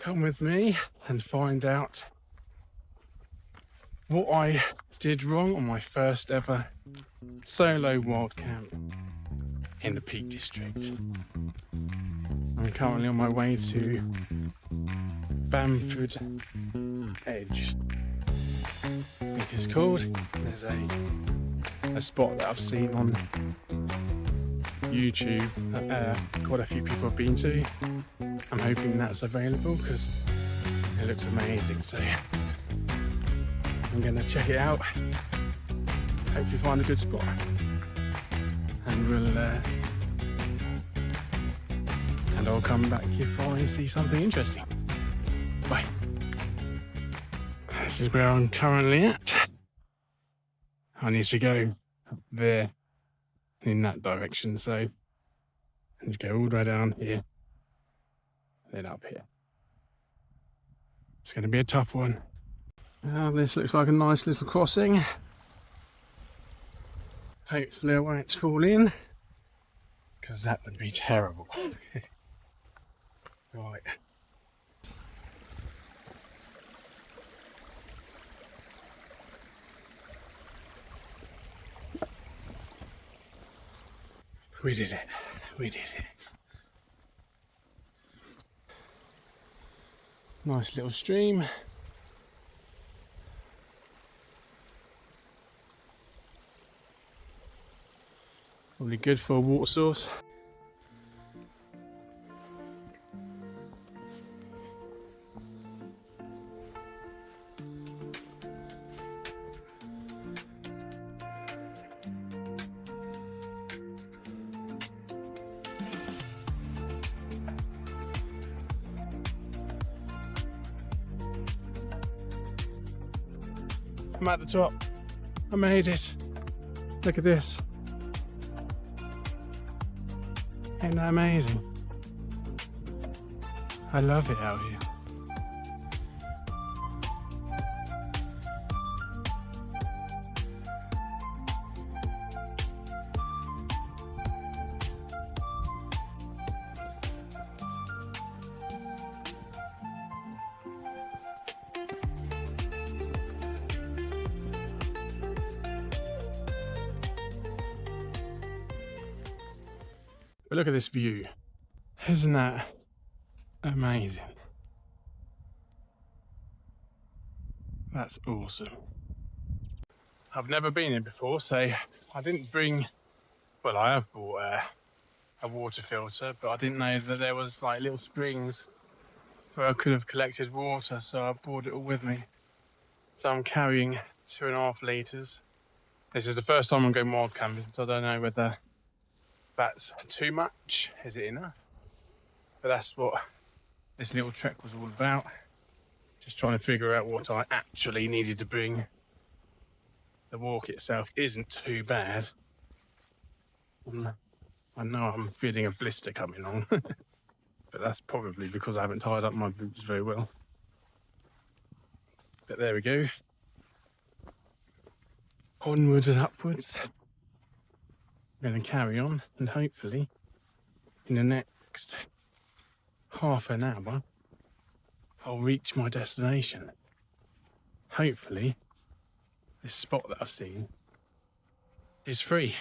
come with me and find out what I did wrong on my first ever solo wild camp in the Peak District. I'm currently on my way to Bamford Edge, I think it's called. There's a spot that I've seen on YouTube that quite a few people have been to. I'm hoping that's available because it looks amazing, so I'm going to check it out, hopefully find a good spot, and I'll come back if I see something interesting. Bye. This is where I'm currently at. I need to go up there in that direction, so I need to go all the way down here, then up here. It's going to be a tough one. This looks like a nice little crossing. Hopefully I won't fall in, because that would be terrible. Right. We did it. We did it. Nice little stream. Probably good for a water source. I'm at the top. I made it. Look at this. Ain't that amazing? I love it out here. But look at this view. Isn't that amazing? That's awesome. I've never been here before, so I didn't bring, well, I have bought a water filter, but I didn't know that there was like little springs where I could have collected water, so I brought it all with me. So I'm carrying 2.5 litres. This is the first time I'm going wild camping, so I don't know whether that's too much. Is it enough? But that's what this little trek was all about. Just trying to figure out what I actually needed to bring. The walk itself isn't too bad. I know I'm feeling a blister coming on, but that's probably because I haven't tied up my boots very well. But there we go. Onwards and upwards. I'm going to carry on, and hopefully in the next half an hour I'll reach my destination. Hopefully this spot that I've seen is free.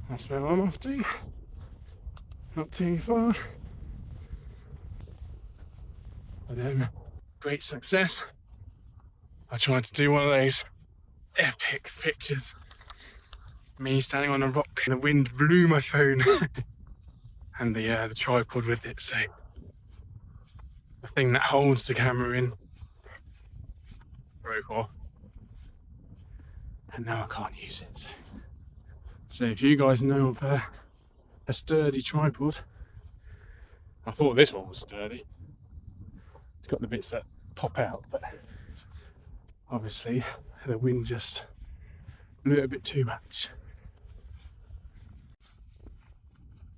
That's where I'm off to. Not too far. But great success. I tried to do one of those epic pictures. Me standing on a rock and the wind blew my phone and the tripod with it, so the thing that holds the camera in broke off and now I can't use it. So if you guys know of a sturdy tripod, I thought this one was sturdy. It's got the bits that pop out, but obviously the wind just blew it a bit too much.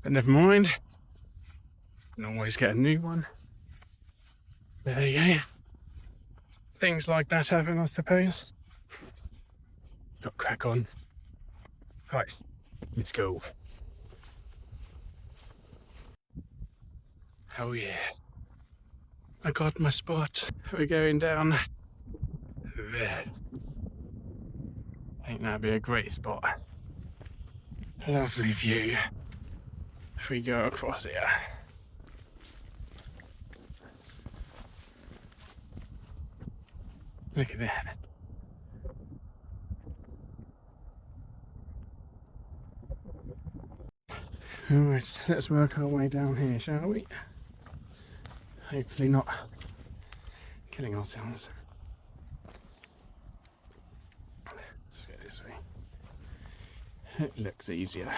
But never mind, you can always get a new one. There you go. Things like that happen, I suppose. Got crack on. Right, let's go. Oh yeah, I got my spot. We're going down there. I think that'd be a great spot. Lovely view. If we go across here. Look at that. Alright, let's work our way down here, shall we? Hopefully not killing ourselves. Let's go this way. It looks easier.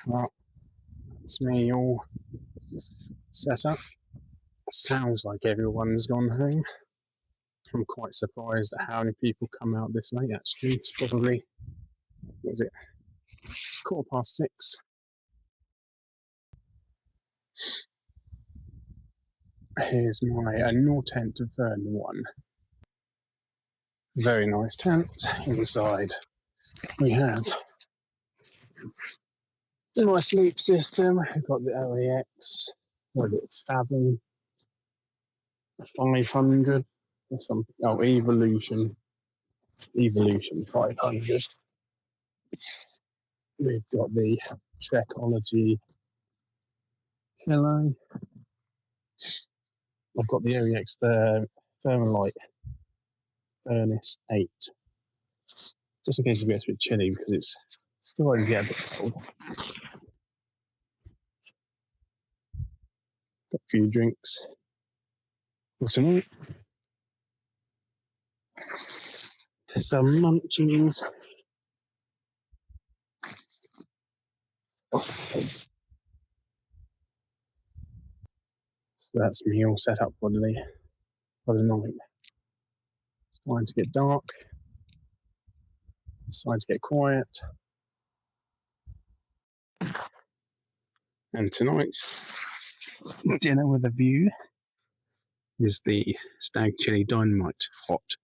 Well, it's me all set up. Sounds like everyone's gone home. I'm quite surprised at how many people come out this late, actually. It's probably, what was it? It's 6:15. Here's my Nortent Vern one. Very nice tent. Inside we have a nice sleep system. We've got the LAX, what is it, Fathom 500. Evolution 500. We've got the Trekology pillow. I've got the LAX Thermalite Furnace 8. Just in case it gets a bit chilly because it's still going to get a bit cold. Got a few drinks for tonight. Some munchies. So that's me all set up for the night. It's time to get dark. It's time to get quiet. And tonight's dinner with a view is the stag chili dynamite hot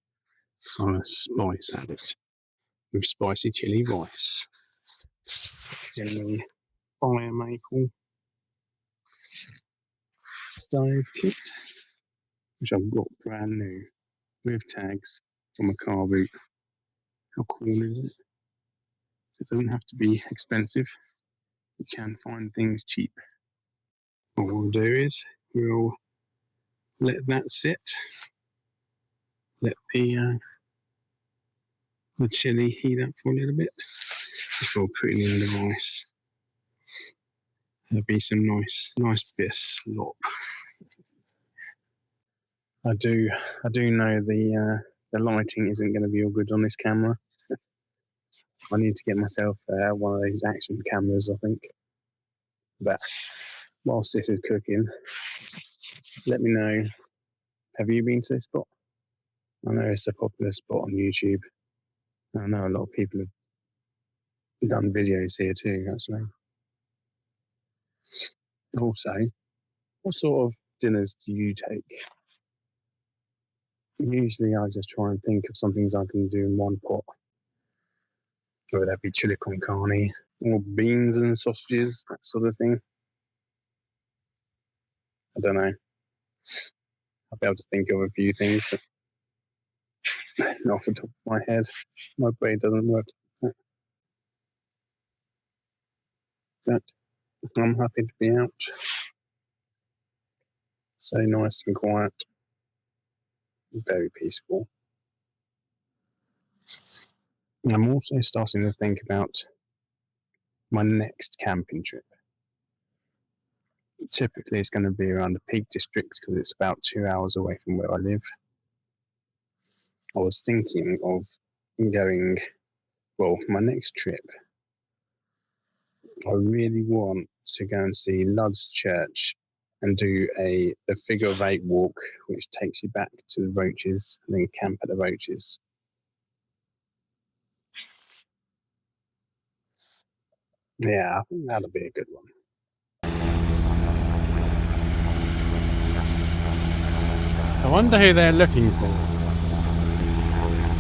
summer spice addict with spicy chili rice in the fire maple stove kit, which I've got brand new with tags from a car boot. How cool is it? It doesn't have to be expensive. You can find things cheap. What we'll do is we'll let that sit. Let the chili heat up for a little bit before putting in the rice. There'll be some nice bit of slop. I do know the lighting isn't going to be all good on this camera. I need to get myself one of those action cameras, I think. But whilst this is cooking, let me know. Have you been to this spot? I know it's a popular spot on YouTube. I know a lot of people have done videos here too, actually. Also, what sort of dinners do you take? Usually I just try and think of some things I can do in one pot. Whether that be chili con carne, or beans and sausages, that sort of thing. I don't know. I'll be able to think of a few things, but not off the top of my head. My brain doesn't work. But I'm happy to be out. So nice and quiet. Very peaceful. I'm also starting to think about my next camping trip. Typically, it's going to be around the Peak District because it's about 2 hours away from where I live. I was thinking of going, my next trip, I really want to go and see Lud's Church and do the figure of 8 walk, which takes you back to the Roaches and then camp at the Roaches. Yeah, I think that'll be a good one. I wonder who they're looking for.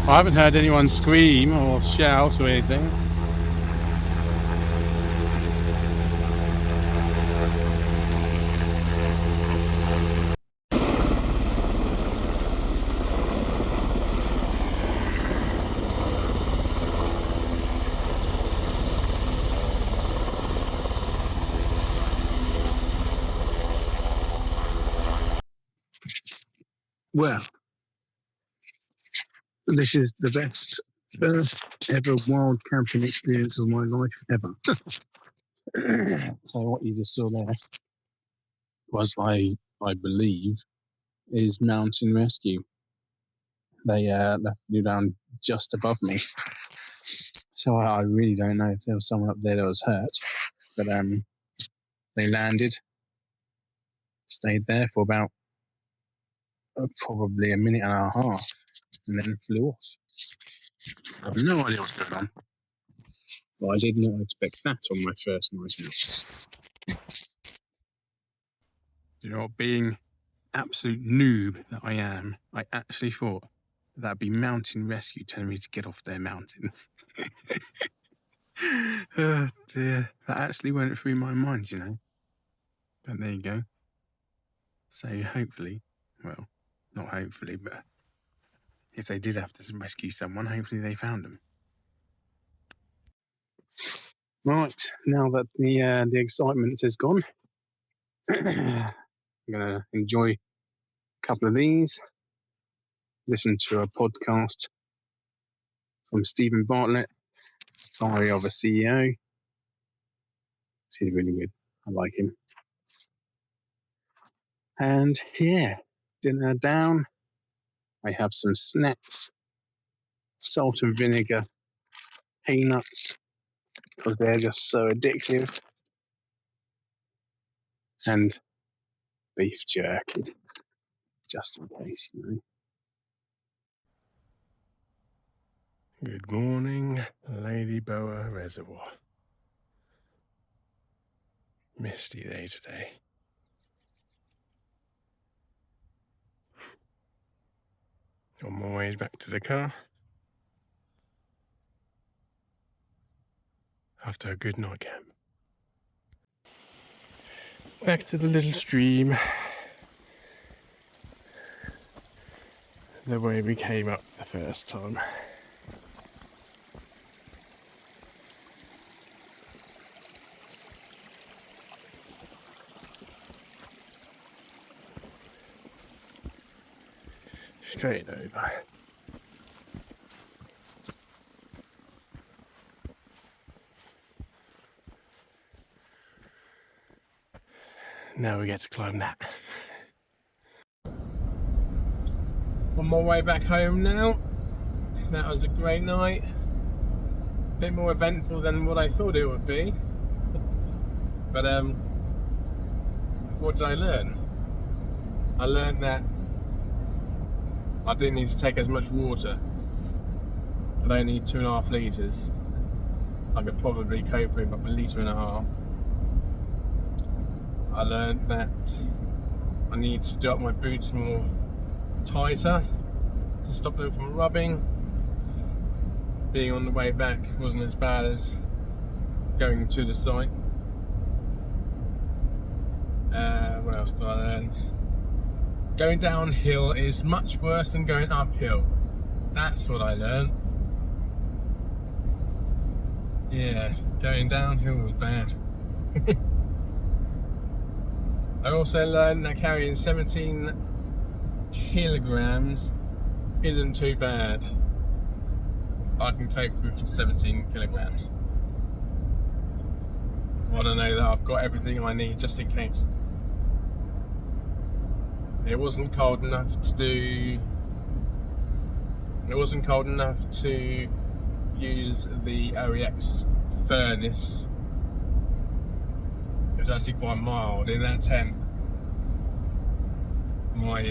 I haven't heard anyone scream or shout or anything. Well, this is the best first ever wild camping experience of my life ever. So what you just saw there was, I believe, is mountain rescue. They left you down just above me. So I really don't know if there was someone up there that was hurt, but they landed, stayed there for about probably a minute and a half, and then flew off. I have no idea what's going on, but I did not expect that on my first night out. You know, being absolute noob that I am, I actually thought that'd be mountain rescue telling me to get off their mountain. Oh dear, that actually went through my mind, you know. But there you go. So hopefully, well, not hopefully, but if they did have to rescue someone, hopefully they found them. Right, now that the excitement is gone, I'm gonna enjoy a couple of these, listen to a podcast from Stephen Bartlett, Diary of a CEO. He's really good. I like him. And yeah, dinner down. I have some snacks, salt and vinegar, peanuts, because they're just so addictive, and beef jerky, just in case, you know. Good morning, Lady Boa Reservoir. Misty day today. On my way back to the car after a good night camp. Back to the little stream, the way we came up the first time. straight over. Now we get to climb that. On my way back home now. That was a great night. A bit more eventful than what I thought it would be. But what did I learn? I learned that I didn't need to take as much water. I don't need 2.5 litres. I could probably cope with up 1.5 litres. I learned that I need to do up my boots more tighter to stop them from rubbing. Being on the way back wasn't as bad as going to the site. What else did I learn? Going downhill is much worse than going uphill. That's what I learned. Yeah, going downhill was bad. I also learned that carrying 17 kilograms isn't too bad. I can cope with 17 kilograms. I want to know that I've got everything I need just in case. It wasn't cold enough to do. It wasn't cold enough to use the OEX furnace. It was actually quite mild in that tent. My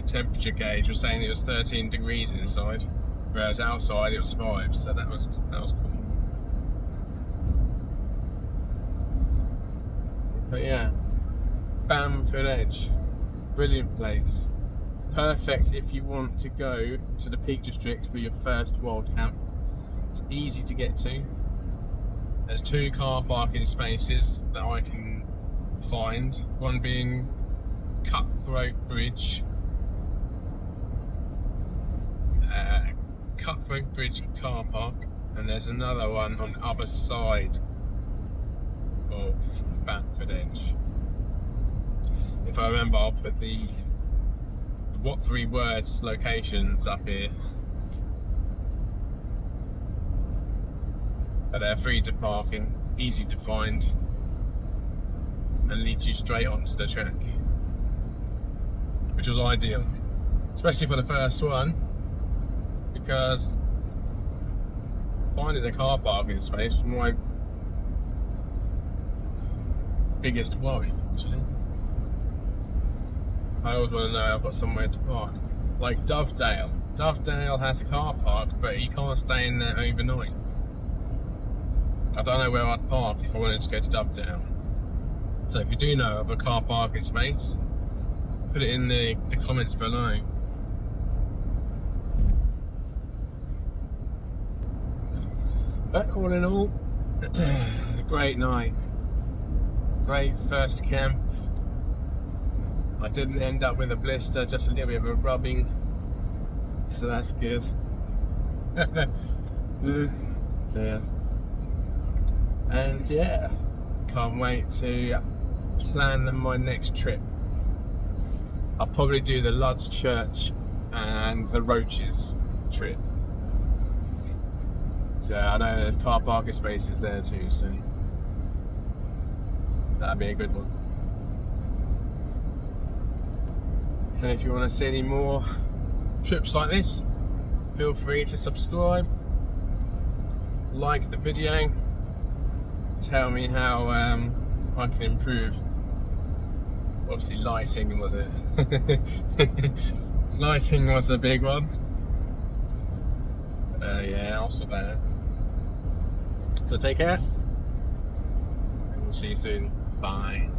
temperature gauge was saying it was 13 degrees inside, whereas outside it was 5. So that was cool. But yeah, Bamford Edge, brilliant place. Perfect if you want to go to the Peak District for your first wild camp. It's easy to get to. There's 2 car parking spaces that I can find. One being Cutthroat Bridge. Cutthroat Bridge car park, and there's another one on the other side of Bamford Edge. If I remember, I'll put the what 3 words locations up here. But they're free to park in, easy to find, and leads you straight onto the track, which was ideal, especially for the first one, because finding a car parking space was my biggest worry, actually. I always want to know I've got somewhere to park. Like Dovedale. Dovedale has a car park, but you can't stay in there overnight. I don't know where I'd park if I wanted to go to Dovedale. So if you do know of a car parking space, put it in the comments below. But all in all, a great night. Great first camp. I didn't end up with a blister, just a little bit of a rubbing. So that's good. Yeah. And yeah, can't wait to plan my next trip. I'll probably do the Lud's Church and the Roaches trip. So I know there's car parking spaces there too, so that'd be a good one. And if you want to see any more trips like this, feel free to subscribe, like the video, tell me how I can improve. Obviously lighting was it. Lighting was a big one. Yeah, also that. So take care, and we'll see you soon. Bye.